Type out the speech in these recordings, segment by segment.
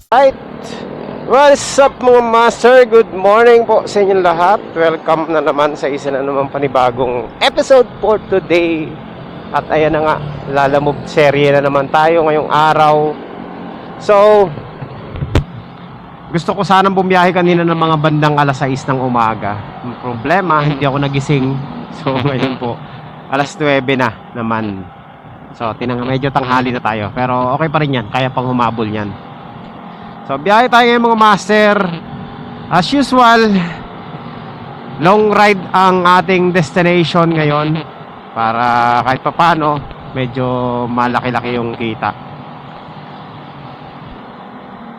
Right, what's up mga master? Good morning po sa inyong lahat. Welcome na naman sa isa na naman panibagong episode for today. At ayan na nga, lalamove serye na naman tayo ngayong araw. So, gusto ko sanang bumiyahe kanina ng mga bandang alas 6 ng umaga. Ang problema, hindi ako nagising. So ngayon po, alas 9 na naman. So medyo tanghali na tayo. Pero okay pa rin yan, kaya pang humabol yan. So biyahe tayo ngayon mga master. As usual, long ride ang ating destination ngayon, para kahit papano medyo malaki-laki yung kita.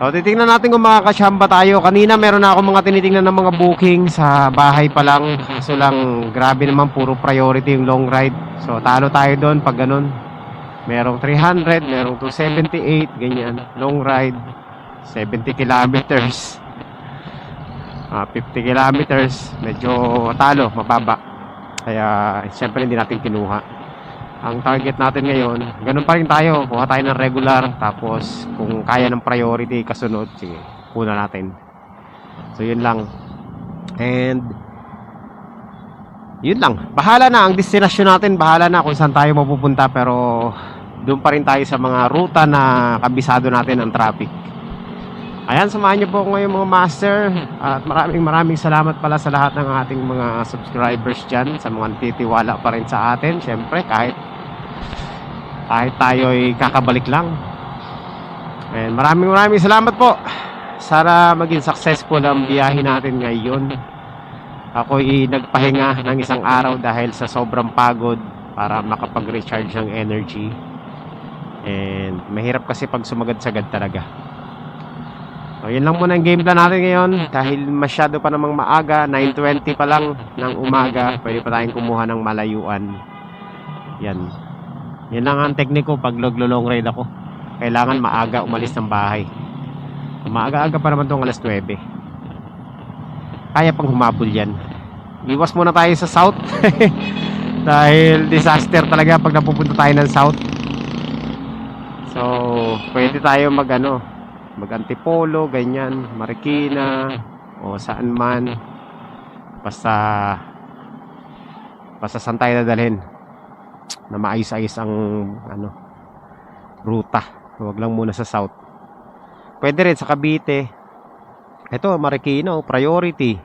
So titingnan natin kung makakasyamba tayo. Kanina meron na ako mga tinitingnan ng mga booking sa bahay pa lang. Kaso lang grabe naman, puro priority yung long ride. So talo tayo doon pag ganun. Merong 300, merong 278, ganyan. Long ride 70 kilometers, 50 kilometers, medyo talo, mababa. Kaya siyempre hindi natin kinuha. Ang target natin ngayon, ganun pa rin tayo, kuha tayo ng regular. Tapos kung kaya ng priority kasunod, sige, kuna natin. So yun lang. And yun lang, bahala na ang destinasyon natin, bahala na kung saan tayo mapupunta. Pero doon pa rin tayo sa mga ruta na kabisado natin ang traffic. Ayan, samahan niyo po ako ngayon mga master. At maraming salamat pala sa lahat ng ating mga subscribers dyan, sa mga titiwala pa rin sa atin. Siyempre kahit tayo'y kakabalik lang. And maraming salamat po. Sana maging successful ang biyahe natin ngayon. Ako'y nagpahinga ng isang araw dahil sa sobrang pagod, para makapag-recharge ng energy. And mahirap kasi pag sumagad-sagad talaga. So yun lang muna ang game plan natin ngayon. Dahil masyado pa namang maaga, 9:20 pa lang ng umaga, pwede pa tayong kumuha ng malayuan. Yan lang ang tekniko pag long ride ako. Kailangan maaga umalis ng bahay. Maaga-aga pa naman itong alas 9. Kaya pang humabol yan. Iwas muna tayo sa south. Dahil disaster talaga pag napupunta tayo ng south. So pwede tayo mag-Antipolo, ganyan, Marikina, o saan man. Basta saan tayo dadalhin na maayos-ayos ang ruta. Huwag lang muna sa south. Pwede rin sa Cavite. Ito, Marikina, priority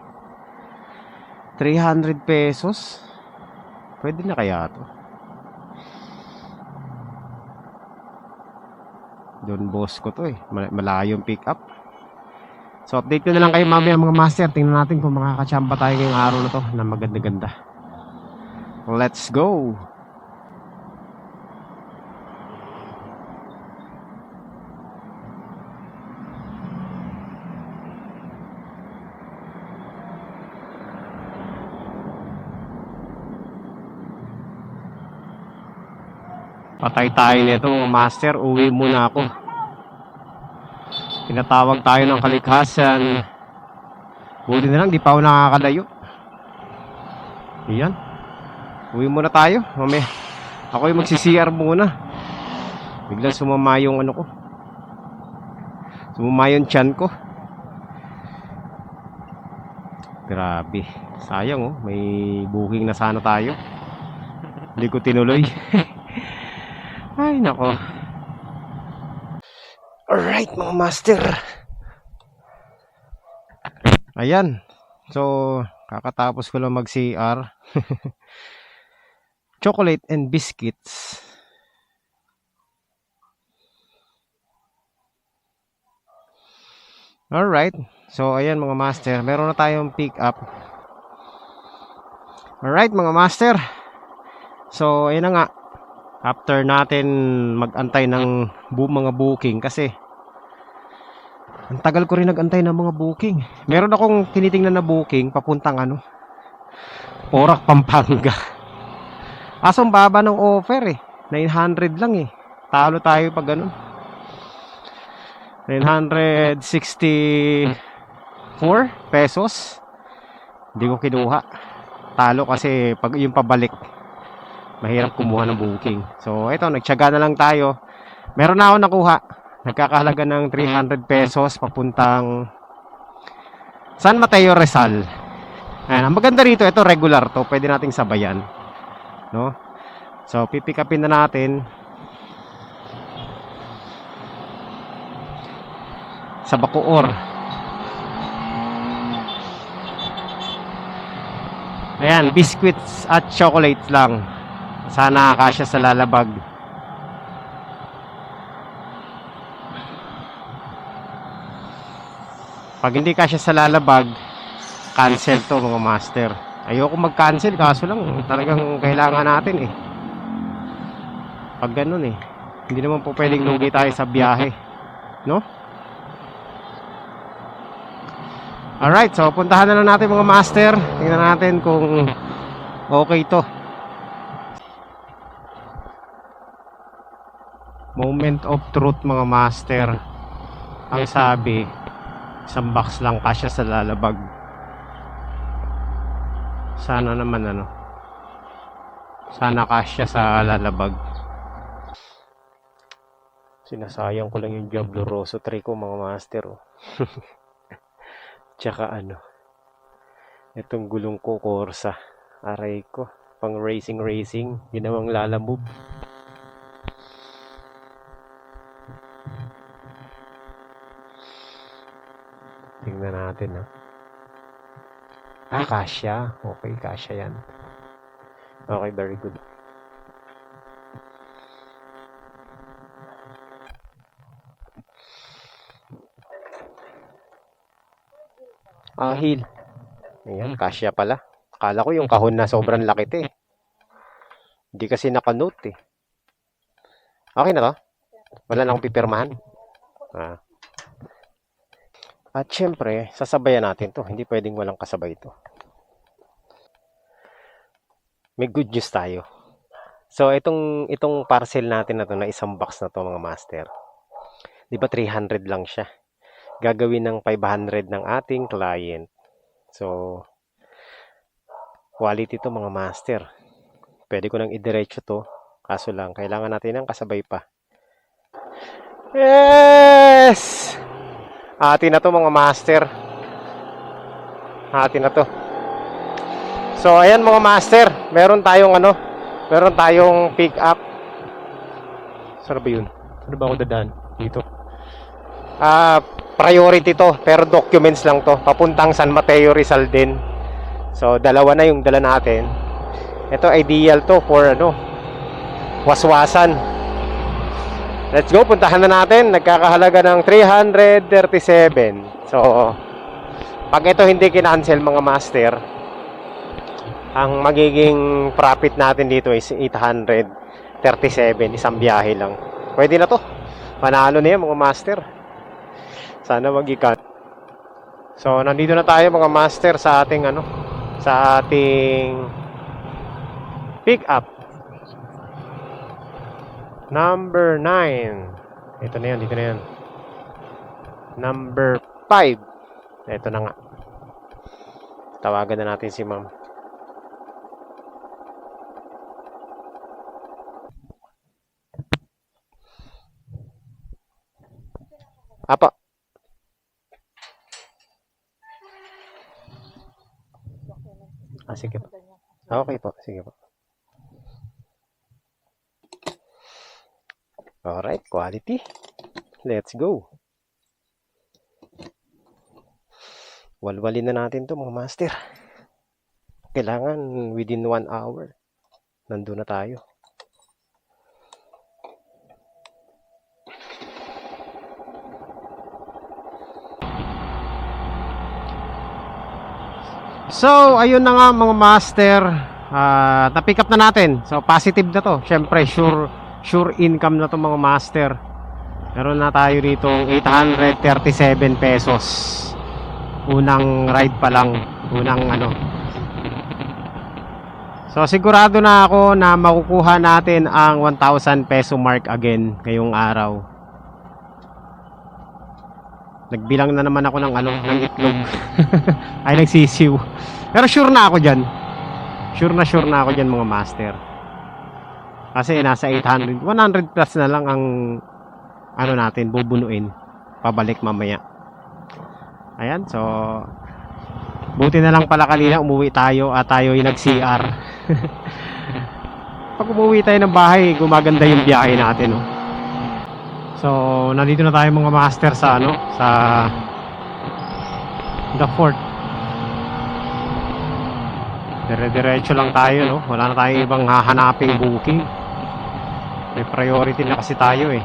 300 pesos. Pwede na kaya to? Doon boss ko to malayo yung pick up. So update ko na lang kayo mamaya mga master. Tingnan natin kung makakatsamba tayo ngayong araw na to na maganda-ganda. Let's go. Patay tayo nito master, uwi muna ako. Pinatawag tayo ng kalikhasan. Buti na lang, di pa ako nakakalayo. Ayan, uwi muna tayo. Mamaya ako yung magsi-CR muna. Biglang sumama yung sumama yung tiyan ko. Grabe, sayang may booking na sana tayo. Hindi ko tinuloy. Ay nako. Alright mga master. Ayan. So kakatapos ko lang mag CR. Chocolate and biscuits. Alright. So ayan mga master, meron na tayong pick up. Alright mga master. So ayan na nga, after natin mag-antay ng mga booking, kasi ang tagal ko rin nag-antay ng mga booking. Meron akong tinitingnan na booking papuntang Porac, Pampanga. Asong baba ng offer 900 lang Talo tayo pag ganun. 964 pesos. Hindi ko kinuha. Talo kasi pag yung pabalik, mahirap kumuha ng booking. So ito, nagtiyaga na lang tayo. Meron na ako nakuha Nagkakahalaga ng 300 pesos papuntang San Mateo, Rizal. Ayan, ang maganda rito, ito regular to, pwede nating sabayan, no? So, pipick upin na natin sa Bacoor. Ayan, biscuits at chocolates lang. Sana kasya sa lalabag. Pag hindi kasya sa lalabag, cancel to mga master. Ayoko mag-cancel, kaso lang talagang kailangan natin eh. Pag ganun eh, hindi naman po pwedeng lugi tayo sa biyahe, no? Alright, so puntahan na lang natin mga master. Tingnan natin kung okay to. Moment of truth mga master. Ang sabi, isang box lang kasya sa lalabag. Sana naman ano, sana kasya sa lalabag. Sinasayang ko lang yung Diablo Rosso 3 ko mga master oh. Tsaka ano, itong gulong ko Corsa, aray ko, pang racing, ginawang lalamove. Tingnan natin kasya. Okay, kasya yan. Okay, very good. Heel. Ayan, kasya pala. Akala ko yung kahon na sobrang laki eh. Hindi kasi naka-note eh. Okay na to? Wala na akong pipirmahan. At syempre, sasabayan natin to. Hindi pwedeng walang kasabay to. May good news tayo. So, itong parcel natin na to, na isang box na to mga master. Di ba 300 lang siya? Gagawin ng 500 ng ating client. So, quality to mga master. Pwede ko nang idiretso to. Kaso lang, kailangan natin ng kasabay pa. Yes! Hati na to mga master. Hati na to. So, ayan mga master. Meron tayong pick up. Saan ba yun? Saan ba ako dadaan? Dito. Priority to, pero documents lang to. Papuntang San Mateo, Rizal din. So, dalawa na yung dala natin. Ito, ideal to for waswasan. Let's go, puntahan na natin. Nagkakahalaga ng 337. So, pag ito hindi kinancel mga master, ang magiging profit natin dito is 837. Isang biyahe lang. Pwede na to. Panalo na yan mga master. Sana mag-ikat. So, nandito na tayo mga master sa ating pick up. Number 9. Ito na yan, dito na yan. Number 5. Ito na nga. Tawagan na natin si ma'am. Apa? Sige po. Okay po, sige po. Alright, quality. Let's go. Walwalin na natin to mga master. Kailangan within 1 hour. Nandun na tayo. So, ayun na nga mga master. Na-pick up na natin. So, positive na to. Siyempre, sure income na to mga master. Meron na tayo dito 837 pesos. Unang ride pa lang. So, sigurado na ako na makukuha natin ang 1,000 peso mark again ngayong araw. Nagbilang na naman ako ng itlog. Ay, nagsisiw. Pero sure na ako dyan. Sure na ako dyan mga master. Kasi nasa 800, 100 plus na lang ang ano natin, bubunuin pabalik mamaya. Ayan, so buti na lang pala kanina umuwi tayo at tayo yung nag-CR. Pag umuwi tayo ng bahay, gumaganda yung biyahe natin, no? So, nandito na tayo mga master sa ano, sa the fort. Dire-diretso lang tayo, no? Wala na tayong ibang hahanaping booking. May priority na kasi tayo eh.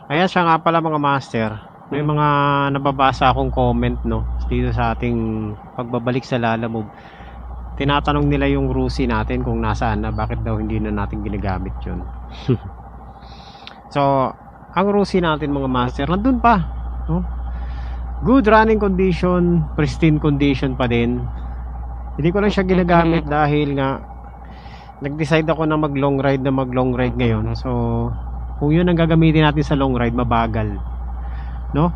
Ayan siya nga pala mga master. May mga nababasa akong comment, no, dito sa ating pagbabalik sa Lalamove. Tinatanong nila yung Rusi natin kung nasaan na, bakit daw hindi na natin ginagamit yun. So, ang Rusi natin mga master, nandun pa, no? Good running condition, pristine condition pa din. Hindi ko lang siya ginagamit dahil nga nag-decide ako na mag long ride ngayon. So, kung yun ang gagamitin natin sa long ride, mabagal, no?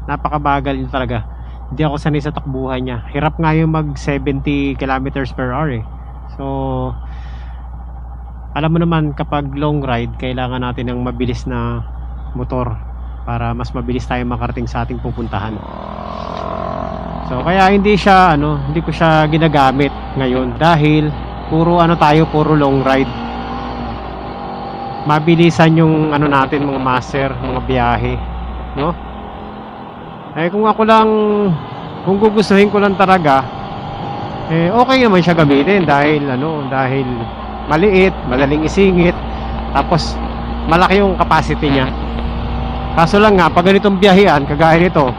Napakabagal yun talaga. Hindi ako sanay sa takbuhan niya. Hirap nga yung mag 70 kilometers per hour eh. So, alam mo naman kapag long ride, kailangan natin ng mabilis na motor para mas mabilis tayo makarating sa ating pupuntahan. So, kaya hindi ko siya ginagamit ngayon dahil puro puro long ride. Mabilisan yung natin mga master, mga biyahe, no? Eh kung ako lang, kung gugustuhin ko lang talaga, eh okay naman siya gamitin dahil dahil maliit, madaling isingit, tapos malaki yung capacity niya. Kaso lang nga, pag ganitong biyahean, kagaya nito,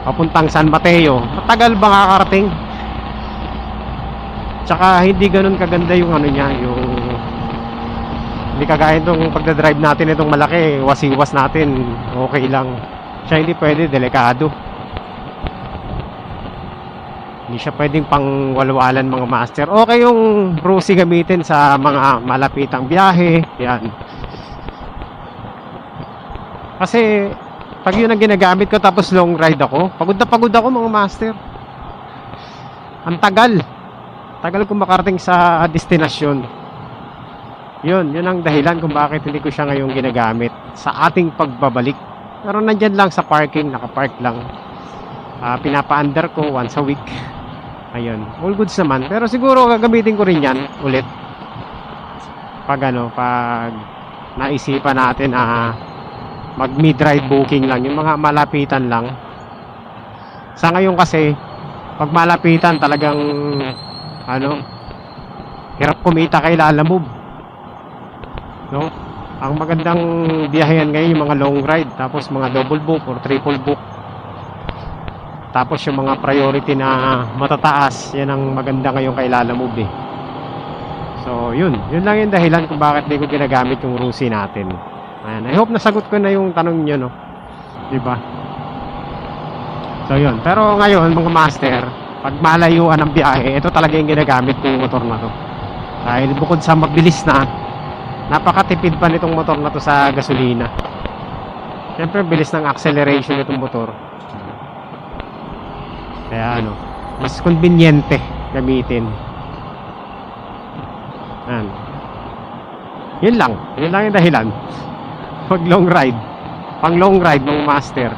papuntang San Mateo, matagal ba kakarating? Tsaka hindi ganun kaganda yung hindi kagaya itong pagdadrive natin itong malaki, wasiwas natin, okay lang. Siya hindi pwede, delikado. Hindi siya pwedeng pangwalwalan mga master. Okay yung Rusi gamitin sa mga malapitang biyahe, yan. Kasi pag yun ang ginagamit ko tapos long ride ako, pagod na pagod ako mga master. Ang tagal ko makarating sa destinasyon. Yun ang dahilan kung bakit hindi ko siya ngayon ginagamit sa ating pagbabalik. Pero nandyan lang sa parking, nakapark lang. Pinapa-under ko once a week. Ayun, all goods naman. Pero siguro gagamitin ko rin yan ulit. Pag naisipan natin mag mid-ride booking lang, yung mga malapitan lang. Sa ngayon kasi, pag malapitan talagang hirap kumita kay Lalamove, no? Ang magandang biyahean ngayon yung mga long ride, tapos mga double book or triple book. Tapos yung mga priority na matataas, yan ang maganda ngayon kay Lalamove eh. So yun lang yung dahilan kung bakit di ko ginagamit yung Rusi natin. Ayan, I hope nasagot ko na yung tanong nyo, no? Diba? So yun, pero ngayon mga master, pag malayuan ang biyahe, ito talaga yung ginagamit kong motor na to. Dahil bukod sa mabilis na, napakatipid pa nitong motor na to sa gasolina. Siyempre bilis ng acceleration nitong motor. Kaya mas conveniente gamitin. Yun lang yung dahilan. Pag long ride, pang long ride ng master.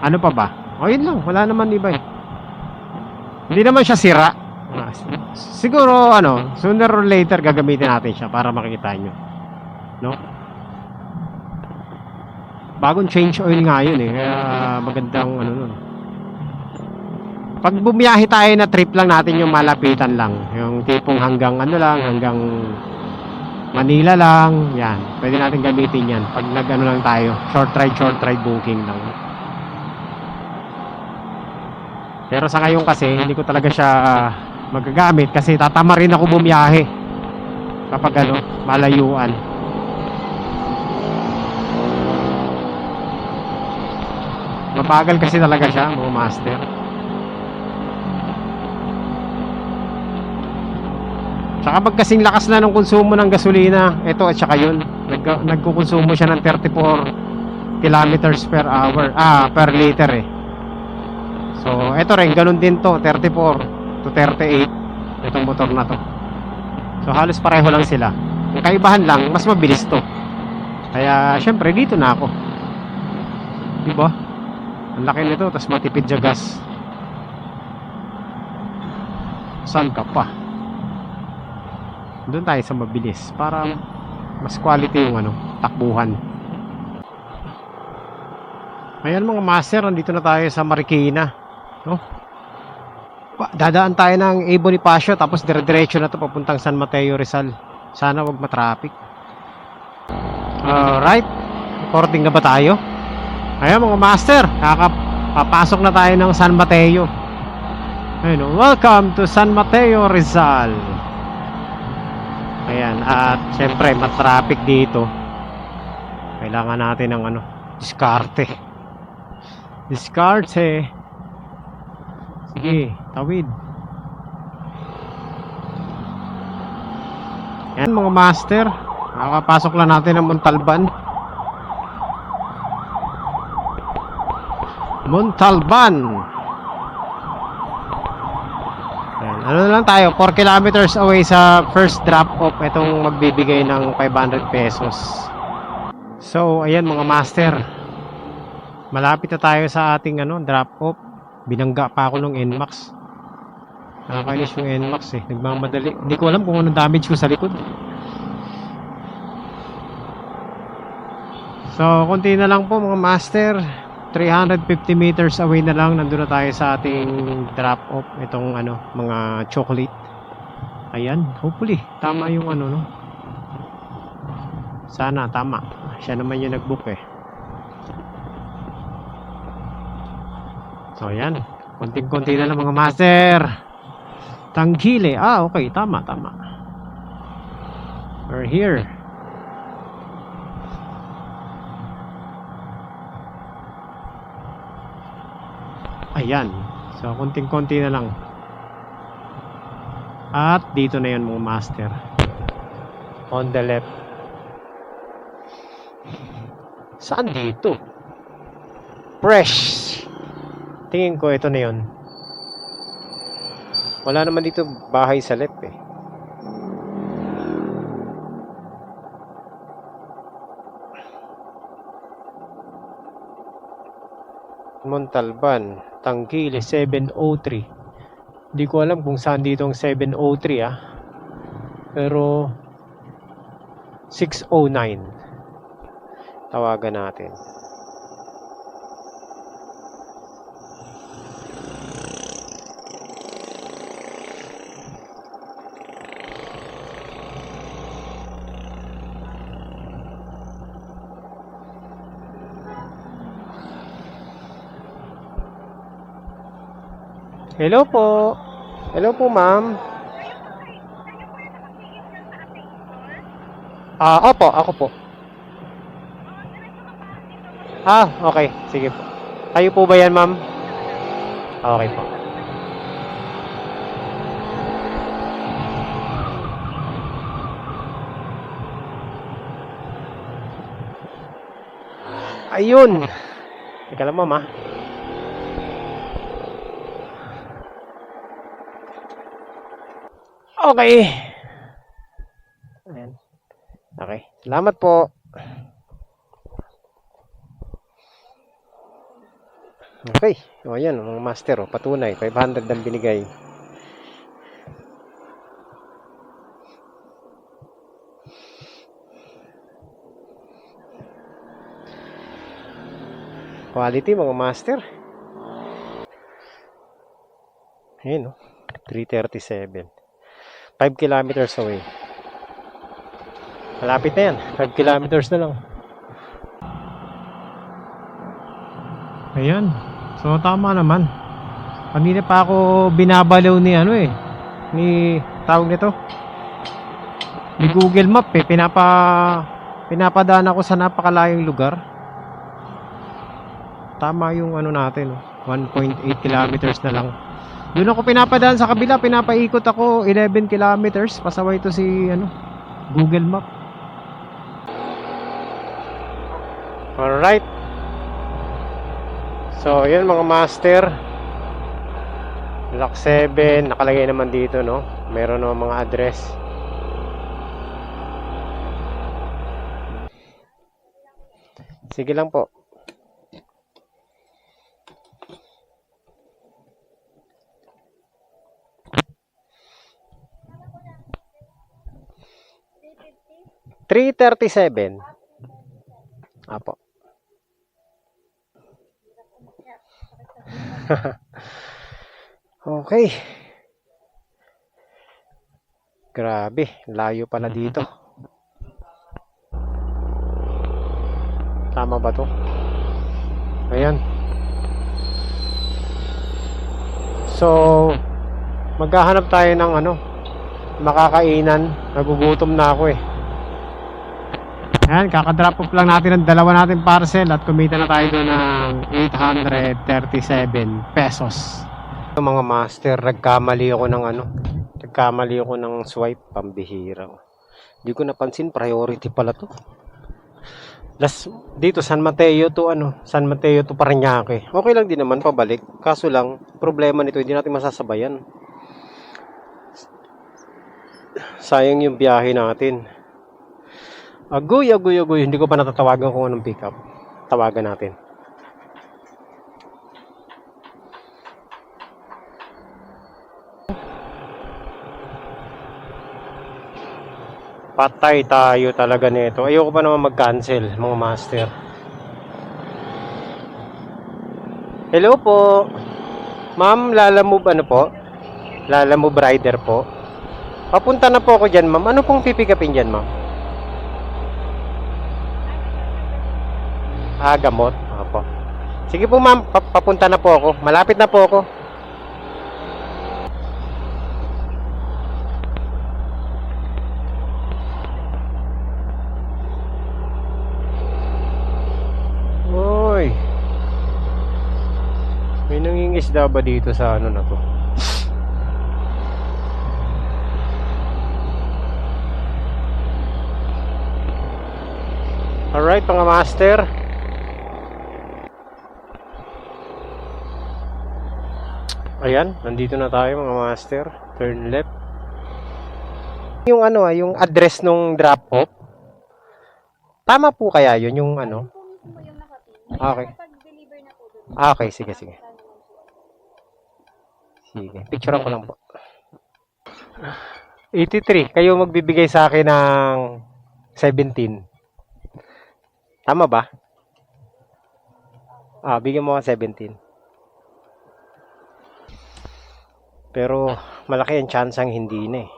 Ano pa ba? Yun lang, wala naman iba eh. Hindi naman siya sira. Siguro sooner or later gagamitin natin siya para makikita nyo, no? Bagong change oil nga yun eh, kaya magandang nun. Pag bumiyahe tayo na trip lang natin yung malapitan lang, yung tipong hanggang hanggang Manila lang, yan, pwede natin gamitin yan pag lang tayo, short ride booking lang. Pero sa ngayon kasi hindi ko talaga siya magagamit kasi tatama rin ako bumiyahe kapag malayuan. Mabagal kasi talaga siya mga master. Saka pag kasing lakas na ng konsumo ng gasolina, ito at saka yun, nagkukonsumo siya ng 34 kilometers per hour, per liter eh. So, ito rin, ganun din to, 34. to 38 itong motor na to. So halos pareho lang sila. Ang kaibahan lang, mas mabilis to. Kaya syempre dito na ako. Diba? Ang laki nito, tapos matipid sa gas. Saan ka pa? Doon tayo sa mabilis para mas quality yung takbuhan. Ayan mga master, nandito na tayo sa Marikina. No? Dadaan tayo ng A. Bonifacio, tapos dire-diretso na to papuntang San Mateo, Rizal. Sana wag matraffic. Alright, recording na ba tayo? Ayan mga master, papasok na tayo ng San Mateo. Ayun, welcome to San Mateo, Rizal. Ayan, at syempre matraffic dito. Kailangan natin ng diskarte. Sige, tawid. Yan mga master, nakakapasok lang natin ng Montalban. Yan. Ano na lang tayo, 4 kilometers away sa first drop off. Itong magbibigay ng 500 pesos. So ayan mga master, malapit na tayo sa ating drop off. Binangga pa ako ng NMAX. Nakakainis yung NMAX eh. Nagmamadali. Hindi ko alam kung anong damage ko sa likod. So, konti na lang po mga master. 350 meters away na lang. Nandun na tayo sa ating drop off. Itong mga chocolate. Ayan. Hopefully, tama yung no. Sana, tama. Siya naman yung nag-book eh. So yan, konting-konti na lang mga master. Tanghile, okay, tama. We're here. Ayan, so konting-konti na lang. At dito na yun mga master. On the left. Saan dito? Fresh. Tingin ko ito na yun. Wala naman dito bahay sa left eh. Montalban, Tanghile 703. Hindi ko alam kung saan dito ang 703 pero 609 tawagan natin. Hello po. Hello po, ma'am. Opo, ako po. Okay. Sige po. Kayo po ba yan, ma'am? Okay po. Ayun. Teka lang, ma'am, Okay. Ayan. Okay. Salamat po. Okay. O yan, mga master. Patunay. 500 ang binigay. Quality mga master. Ayan 337. 5 kilometers away. Malapit na yan. 5 kilometers na lang. Ayan. So tama naman. Kanina pa ako binabalaw ni ni tawag nito. Ni Google Map pinapadaan ako sa napakalayong lugar. Tama yung natin 1.8 kilometers na lang. Doon ako pinapadaan sa kabila, pinapaikot ako 11 kilometers, pasaway to si Google Map. Alright. So, yan mga master. Block 7, nakalagay naman dito, no? Meron naman mga address. Sige lang po. $337. Apo. Okay. Grabe, layo pala dito. Tama ba to? Ayan. So, maghahanap tayo ng makakainan. Nagugutom na ako eh. Ayan, kakadrop off lang natin ang dalawa natin parcel at kumita na tayo doon ng 837 pesos. Mga master, nagkamali ako ng swipe, pambihira. Hindi ko napansin, priority pala to. Dito San Mateo to Parañaque. Okay lang din naman pabalik. Kaso lang, problema nito, hindi natin masasabayan. Sayang yung biyahe natin. Agoy. Hindi ko pa natatawagan kung anong pick up. Tawagan natin. Patay tayo talaga nito. Ayoko pa naman mag-cancel, mga master. Hello po. Ma'am, Lalamove po? Lalamove rider po? Papunta na po ako dyan, ma'am. Ano pong pipikapin dyan, ma'am? Gamot. Opo. Sige po, ma'am. Papunta na po ako. Malapit na po ako. Oy. May nangingisda ba dito sa na to? Alright, mga master. Ayan, nandito na tayo mga master. Turn left. Yung yung address nung drop off. Tama po kaya yun yung Okay. Okay, sige. Sige, picturean ko lang po. 83, kayo magbibigay sa akin ng 17. Tama ba? Bigyan mo ka 17. Pero malaki ang tsansang hindi na eh.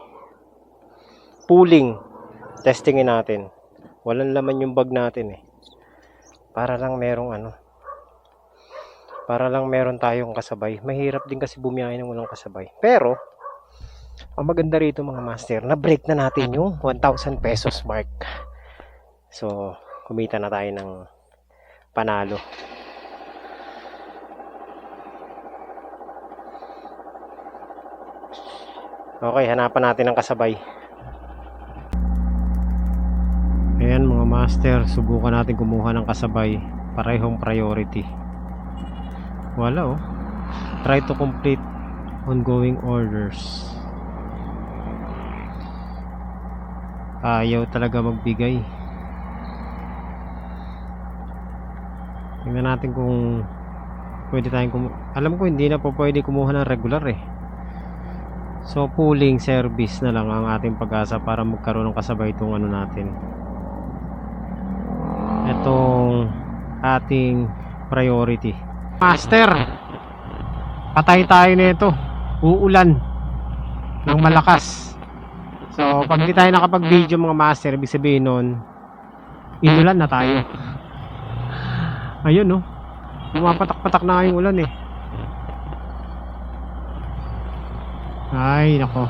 Pooling. Testingin natin. Walang laman yung bag natin eh. Para lang meron tayong kasabay. Mahirap din kasi bumiyahe ng walang kasabay. Pero ang maganda rito mga master, na break na natin yung 1,000 pesos mark. So, kumita na tayo ng panalo. Okay, hanapan natin ang kasabay. Ayan mga master, subukan natin kumuha ng kasabay. Parehong priority. Wala oh. Try to complete ongoing orders. Ayaw talaga magbigay. Tingnan natin kung pwede tayong alam ko hindi na po pwede kumuha ng regular eh. So pooling service na lang ang ating pag-asa para magkaroon ng kasabay itong natin. Itong ating priority. Master, patay tayo nito. Uulan ng malakas. So pag di tayo nakapag-video mga master, ibig sabihin nun inulan na tayo. Ayun no, pumapatak-patak na yung ulan eh. Ay nako.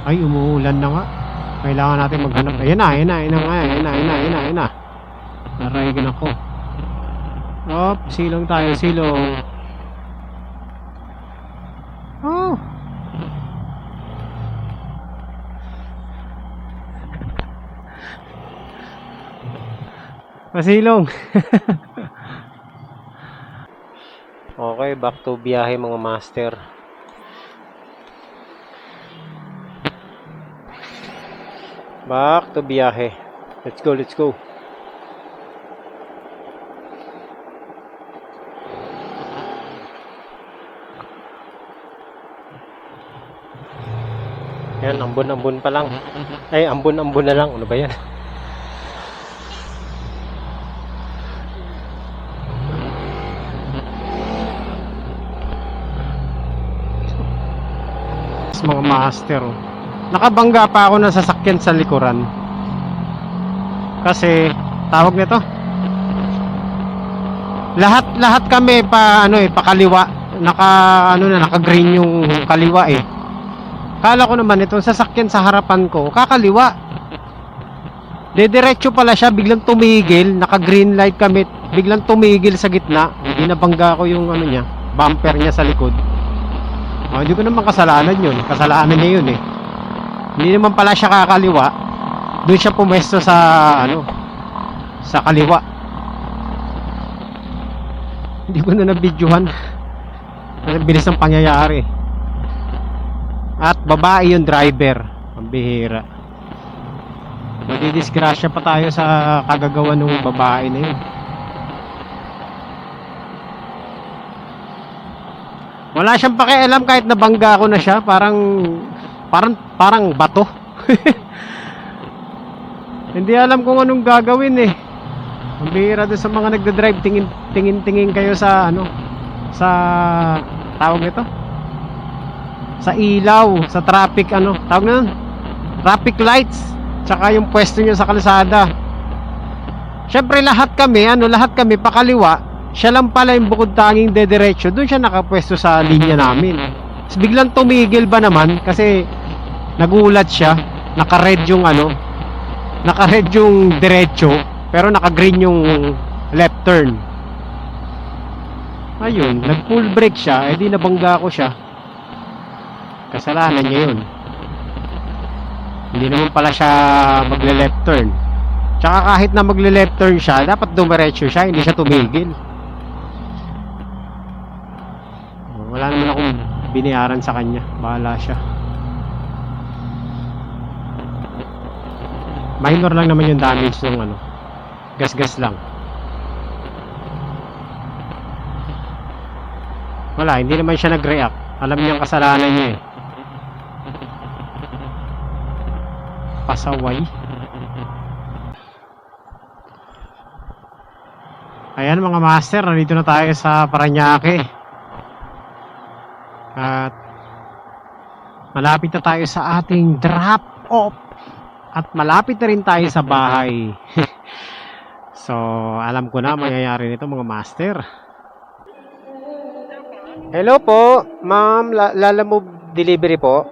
Ay umuulan na nga. Kailangan natin maghanap. Ayan na. Aray ka nako. Op, silong tayo, silong. Oh. Pasilong. Okay, back to biyahe mga master. Back to biyahe. Let's go, let's go. Yan, ambon-ambon pa lang. Ay, ambon-ambon na lang. Ano ba yan? Mga master, oh. Nakabangga pa ako ng sasakyan sa likuran. Kasi tawag nito, lahat kami pa pakaliwa. Naka-green yung kaliwa eh. Kala ko naman itong sasakyan sa harapan ko kakaliwa. Dediretso pala siya, biglang tumigil, naka-green light kami, biglang tumigil sa gitna. Binabangga ko yung niya, bumper niya sa likod. Hindi ko naman kasalanan yun. Kasalanan niya yun eh. Hindi naman pala siya kakaliwa. Doon siya pumesto sa sa kaliwa. Hindi ko na nabidyohan. Ang bilis ng pangyayari. At babae yung driver. Ang bihira. Madidisgrasya pa tayo sa kagagawa ng babae na yun. Wala siyang pakialam kahit nabangga ko na siya, parang bato. Hindi alam kung anong gagawin eh. Ang bihira doon sa mga nagda-drive, tingin kayo sa sa tawag nito, sa ilaw, sa traffic tawag na nun, traffic lights, tsaka yung pwesto nyo sa kalsada. Syempre lahat kami pakaliwa. Siya lang pala yung bukod tanging dediretso. Doon siya nakapwesto sa linya namin. Tapos biglang tumigil ba naman kasi nagulat siya. Naka-red yung naka-red yung diretso, pero naka-green yung left turn. Ayun, nag-full brake siya, edi nabangga ko siya. Kasalanan niya yun. Hindi naman pala siya magle-left turn. Tsaka kahit na magle-left turn siya, dapat dumiretso siya, hindi siya tumigil. Wala naman akong binayaran sa kanya. Bahala siya. Minor lang naman yung damage ng gas-gas lang. Wala, hindi naman siya nag-react. Alam niya ang kasalanan niya eh. Pasaway. Ayan mga master, nandito na tayo sa Parañaque. At malapit na tayo sa ating drop off. At malapit na rin tayo sa bahay. So, alam ko na mangyayari nito mga master. Hello po, ma'am. Lalamove delivery po.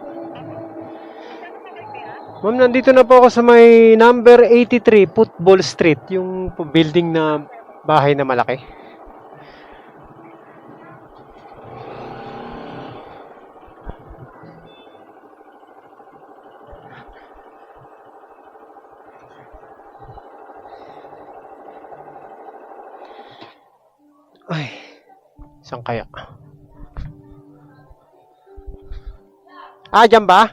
Ma'am, nandito na po ako sa may number 83 Football Street. Yung building na bahay na malaki. Ay, saan kaya? Dyan ba?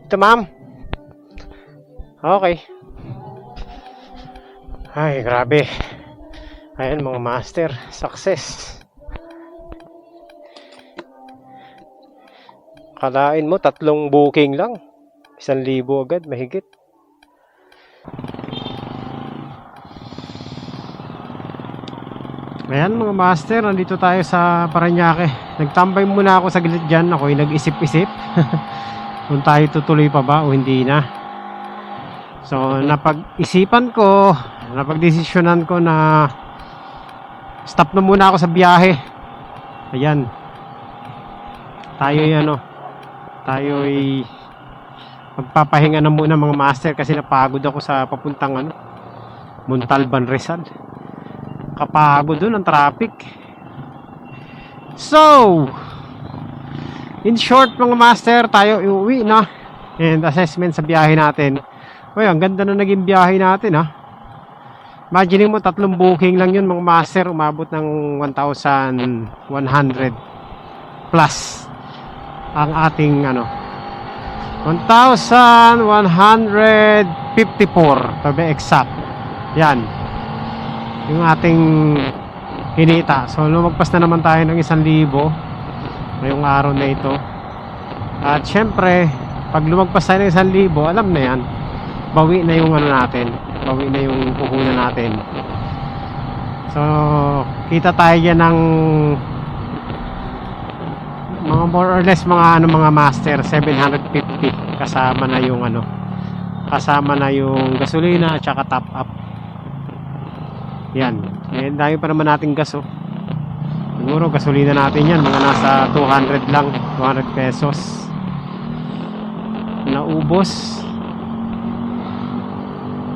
Ito, ma'am. Okay. Ay, grabe. Ayan mga master, success. Kalain mo, 3 booking lang. 1,000 agad, mahigit. Ayan mga master, nandito tayo sa Parañaque. Nagtambay muna ako sa gilid dyan. Ako'y nag-isip-isip kung tayo tutuloy pa ba o hindi na. So napag-isipan ko, napag-desisyonan ko na stop na muna ako sa biyahe. Ayan. Tayo'y magpapahinga na muna mga master kasi napagod ako sa papuntang Montalban, Rizal. Kapagod doon ang traffic. So In short mga master, tayo iuwi na. And assessment sa biyahe natin. Uy, ang ganda na naging biyahe natin ha. Imagine mo, 3 booking lang yun mga master. Umabot ng 1,100 plus ang ating 1,154 to be exact. Yan yung ating kinita. So lumagpas na naman tayo ng 1,000 ngayong araw na ito. At syempre pag lumagpas tayo ng 1,000, alam na yan, bawi na yung natin, bawi na yung puhunan natin. So kita tayo yan ng mga more or less mga master 750 kasama na yung kasama na yung gasolina at saka top up. Yan, and dahil pa naman nating gas siguro gasolina natin yan mga nasa 200 lang, 200 pesos naubos.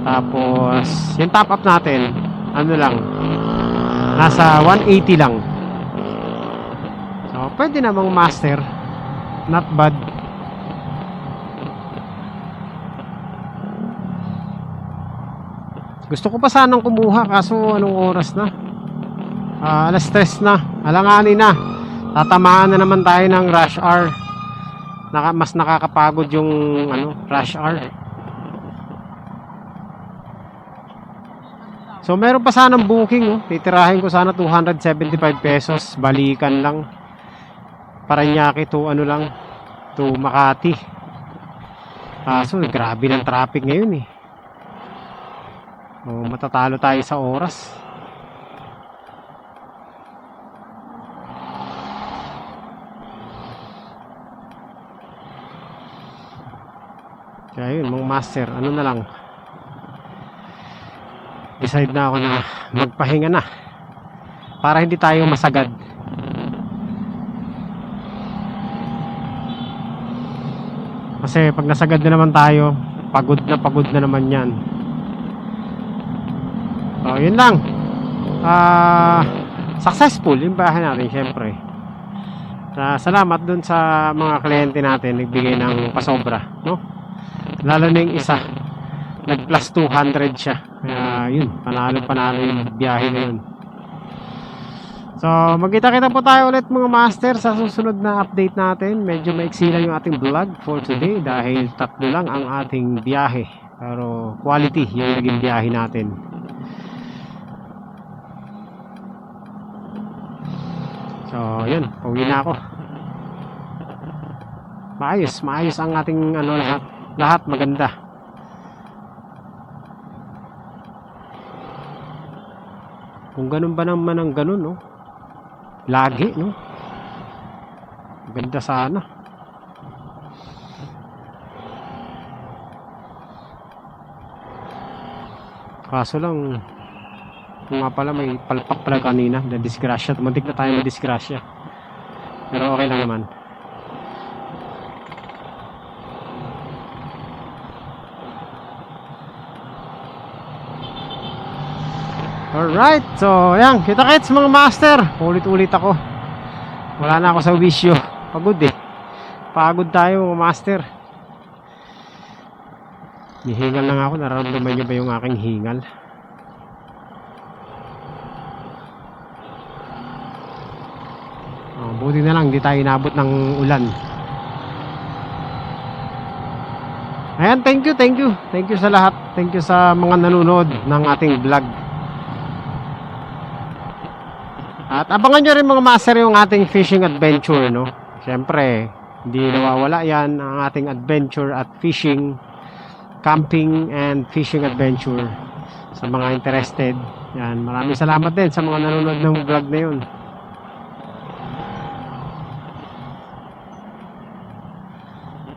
Tapos yung top up natin lang, nasa 180 lang. So pwede namang master, not bad. Gusto ko pa sanang kumuha kaso anong oras na? Alas 3 na, alanganin na. Tatamaan na naman tayo ng rush hour. Mas nakakapagod yung rush hour. So meron pa sanang booking titirahin ko sana 275 pesos, balikan lang. Paranaque to to Makati. So grabe ng traffic ngayon matatalo tayo sa oras. Kaya yun mga master, na lang, decide na ako na magpahinga na para hindi tayo masagad. Kasi pag nasagad na naman tayo, pagod na naman yan. So yun lang, successful yung bahay natin syempre. Salamat dun sa mga kliyente natin nagbigay ng pasobra, lalo na yung isa nag plus 200 siya. Kaya yun, panalo yung biyahe na yun. So magkita-kita po tayo ulit mga master sa susunod na update natin. Medyo maiksi lang yung ating vlog for today dahil 3 lang ang ating biyahe, pero quality yung naging biyahe natin. So yun, pauwi na ako. Maayos ang ating lahat maganda. Kung ganun ba naman ang ganun lagi ganda sana. Kaso lang nga pala may palpak pala kanina na disgrasya. Tumuntik na tayo na disgrasya, pero okay lang naman. Alright, so yan, kita-kits mga master. Ulit-ulit ako, wala na ako sa wisyo. Pagod tayo mga master. Hihingal lang ako. Nararamdaman nyo ba yung aking hingal? Buti na lang di tayo inabot ng ulan. Ayan, thank you sa lahat. Thank you sa mga nanonood ng ating vlog. At abangan nyo rin mga master yung ating fishing adventure, Siyempre, hindi nawawala yan ang ating adventure at fishing, camping and fishing adventure. Sa mga interested, yan, maraming salamat din sa mga nanonood ng vlog na yun.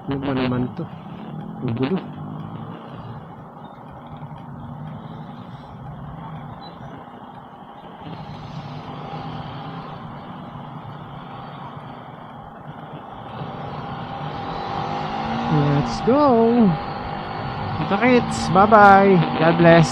Ano ba naman to? Gulo. Let's go. Kita-kits. Bye-bye. God bless.